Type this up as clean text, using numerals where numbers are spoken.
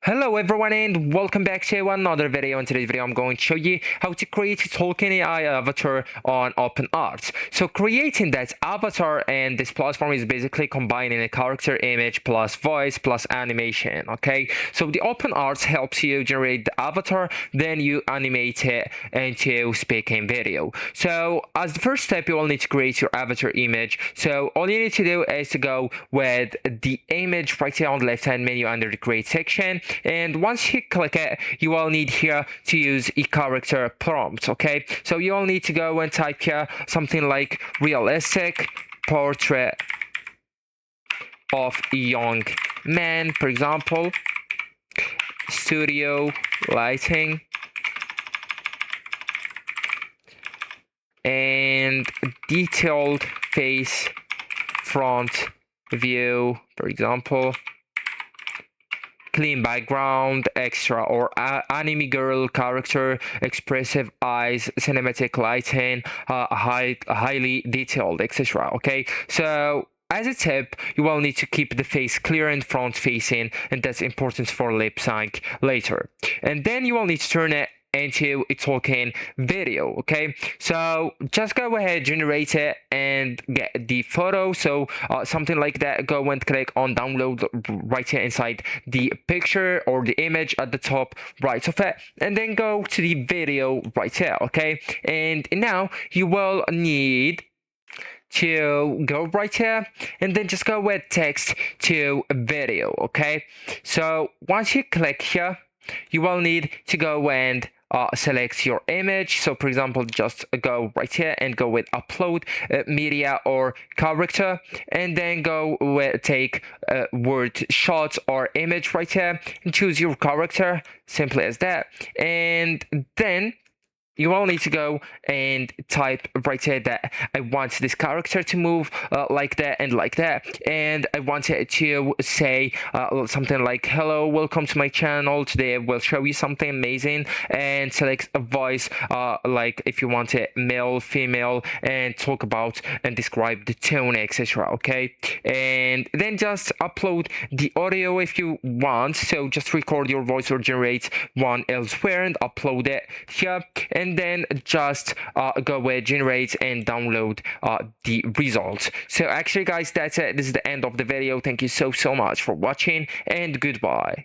Hello everyone and welcome back to another video. In today's video I'm going to show you how to create a Tolkien AI avatar on OpenArt. So creating that avatar and this platform is basically combining a character image plus voice plus animation. Okay, so the OpenArt helps you generate the avatar, then you animate it into speaking video. So as the first step you will need to create your avatar image. So all you need to do is to go with the image right here on the left hand menu under the create section, and once you click it you will need here to use a character prompt. Okay, so you will need to go and type here something like realistic portrait of a young man, for example, studio lighting, and detailed face front view, for example, clean background, extra or anime girl character, expressive eyes, cinematic lighting, highly detailed, etc. Okay, so as a tip, you will need to keep the face clear and front facing, and that's important for lip sync later. And then you will need to turn it into a Tolkien video. Okay, so just go ahead, generate it and get the photo. So something like that, go and click on download right here inside the picture or the image at the top right of it, and then go to the video right here. Okay, and now you will need to go right here and then just go with text to video. Okay, so once you click here you will need to go and select your image. So for example, just go right here and go with upload media or character, and then go with take word shot or image right here and choose your character, simply as that. And then you will need to go and type right here that I want this character to move like that and like that, and I want it to say something like, hello, welcome to my channel, today I will show you something amazing, and select a voice like if you want it male, female, and talk about and describe the tone, etc. Okay, and then just upload the audio if you want. So just record your voice or generate one elsewhere and upload it here, and then just go with generate and download the results. So actually guys, that's it. This is the end of the video. Thank you so much for watching, and goodbye.